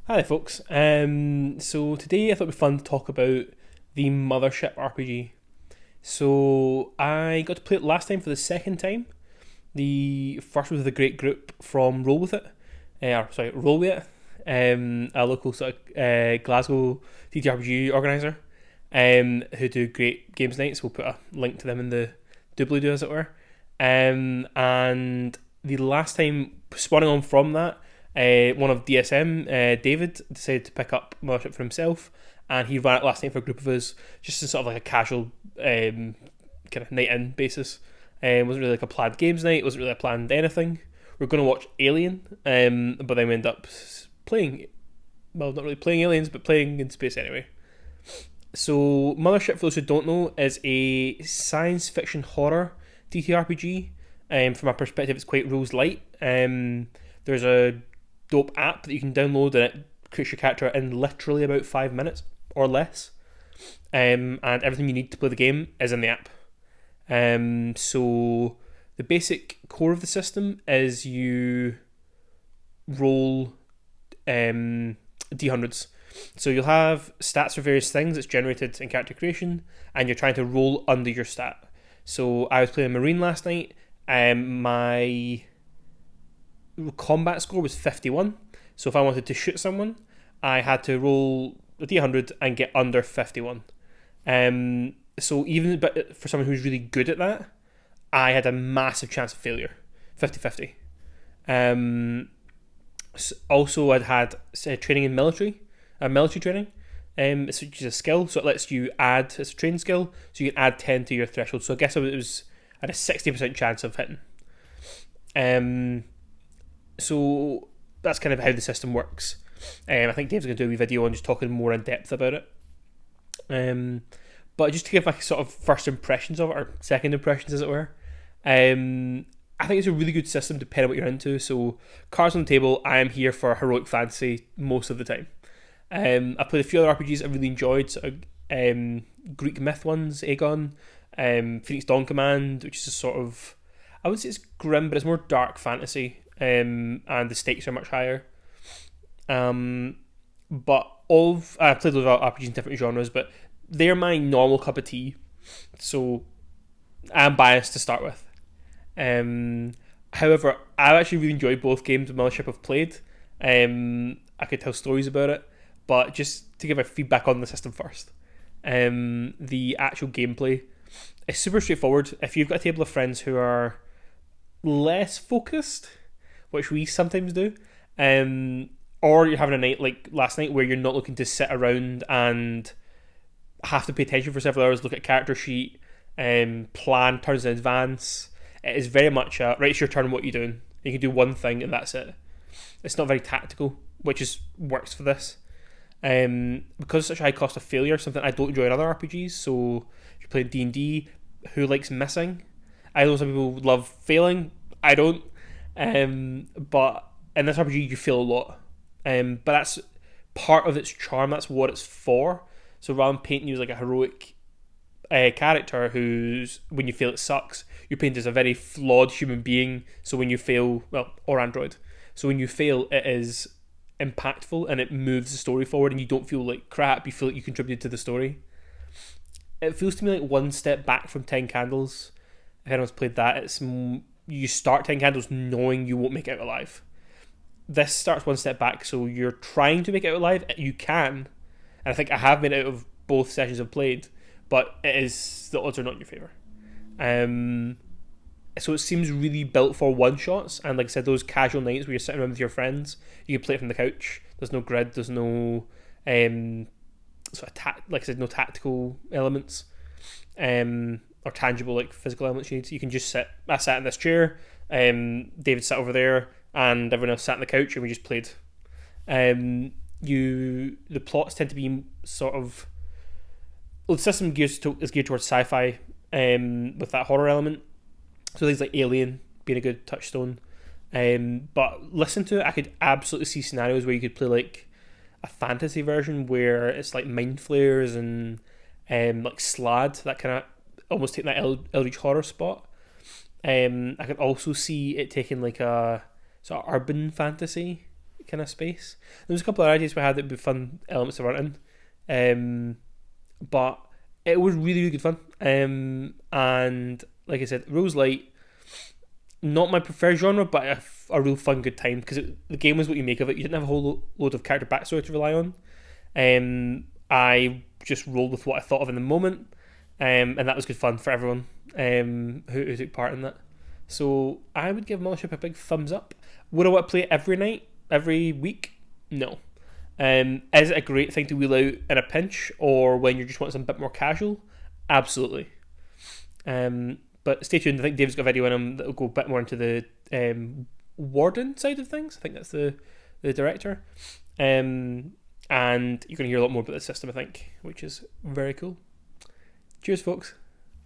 Hi there, folks. So today I thought it'd be fun to talk about the Mothership RPG. So I got to play it last time for the second time. The first was with a great group from Roll With It, a local sort of Glasgow TTRPG organizer, who do great games nights. We'll put a link to them in the doobly-doo, as it were. And the last time, spawning on from that, one of DSM, David, decided to pick up Mothership for himself, and he ran it last night for a group of us, just in sort of like a casual kind of night in basis. Wasn't really like a planned games night. Wasn't really a planned anything. We are going to watch Alien, but then we end up playing. Well, not really playing aliens, but playing in space anyway. So, Mothership, for those who don't know, is a science fiction horror TTRPG. From my perspective, it's quite rules light. There's a dope app that you can download, and it creates your character in literally about 5 minutes or less. And everything you need to play the game is in the app. So the basic core of the system is you roll D100s. So you'll have stats for various things that's generated in character creation, and you're trying to roll under your stat. So I was playing Marine last night. My combat score was 51. So if I wanted to shoot someone, I had to roll a D100 and get under 51. So even but for someone who's really good at that, I had a massive chance of failure, 50-50. Also, I'd had training in military training, which is a skill, so it lets you add, it's a training skill, so you can add 10 to your threshold. So I guess I had a 60% chance of hitting. So that's kind of how the system works. I think Dave's going to do a wee video on just talking more in depth about it. But just to give my sort of first impressions of it, or second impressions as it were, I think it's a really good system depending on what you're into. So cards on the table, I am here for heroic fantasy most of the time. I played a few other RPGs I really enjoyed, sort of, Greek myth ones, Aegon, Phoenix Dawn Command, which is a sort of, I would say it's grim, but it's more dark fantasy, and the stakes are much higher. But I played a lot of RPGs in different genres, but they're my normal cup of tea, so I'm biased to start with. However, I actually really enjoyed both games Mothership I've played. I could tell stories about it, but just to give my feedback on the system first. The actual gameplay is super straightforward. If you've got a table of friends who are less focused, which we sometimes do, or you're having a night like last night where you're not looking to sit around and have to pay attention for several hours, look at a character sheet, plan turns in advance. It is very much right, it's your turn, what are you doing? You can do one thing and that's it. It's not very tactical, which works for this. Because it's such a high cost of failure, something I don't enjoy in other RPGs. So if you're playing D&D, who likes missing? I know some people love failing. I don't. But in this RPG, you fail a lot. But that's part of its charm. That's what it's for. So rather than painting you as like a heroic character who's, when you fail, it sucks, you're painted as a very flawed human being. So when you fail, or android. So when you fail, it is impactful and it moves the story forward, and you don't feel like crap. You feel like you contributed to the story. It feels to me like one step back from 10 Candles. If anyone's played that, it's you start 10 Candles knowing you won't make it out alive. This starts one step back, so you're trying to make it out alive. You can, and I think I have made it out of both sessions I've played, but the odds are not in your favour. So it seems really built for one shots, and like I said, those casual nights where you're sitting around with your friends, you can play it from the couch. There's no grid, there's no like I said, no tactical elements, or tangible like physical elements you need. You can just sit. I sat in this chair, David sat over there, and everyone else sat on the couch, and we just played. The plots tend to be sort of, the system is geared towards sci-fi, with that horror element. So things like Alien being a good touchstone. But listen to it, I could absolutely see scenarios where you could play like a fantasy version where it's like mind flayers and like Slad, that kind of almost taking that Eldritch horror spot. I could also see it taking like a sort of urban fantasy kind of space. There was a couple of ideas we had that would be fun elements to run in, but it was really, really good fun. And like I said, rules light, not my preferred genre, but a real fun, good time, because the game was what you make of it. You didn't have a whole load of character backstory to rely on. I just rolled with what I thought of in the moment, and that was good fun for everyone who took part in that. So I would give Mothership a big thumbs up. Would I want to play it every night, every week? No. Is it a great thing to wheel out in a pinch, or when you just want something a bit more casual? Absolutely. But stay tuned. I think Dave's got a video in him that will go a bit more into the Warden side of things. I think that's the director. And you're going to hear a lot more about the system, I think, which is very cool. Cheers, folks.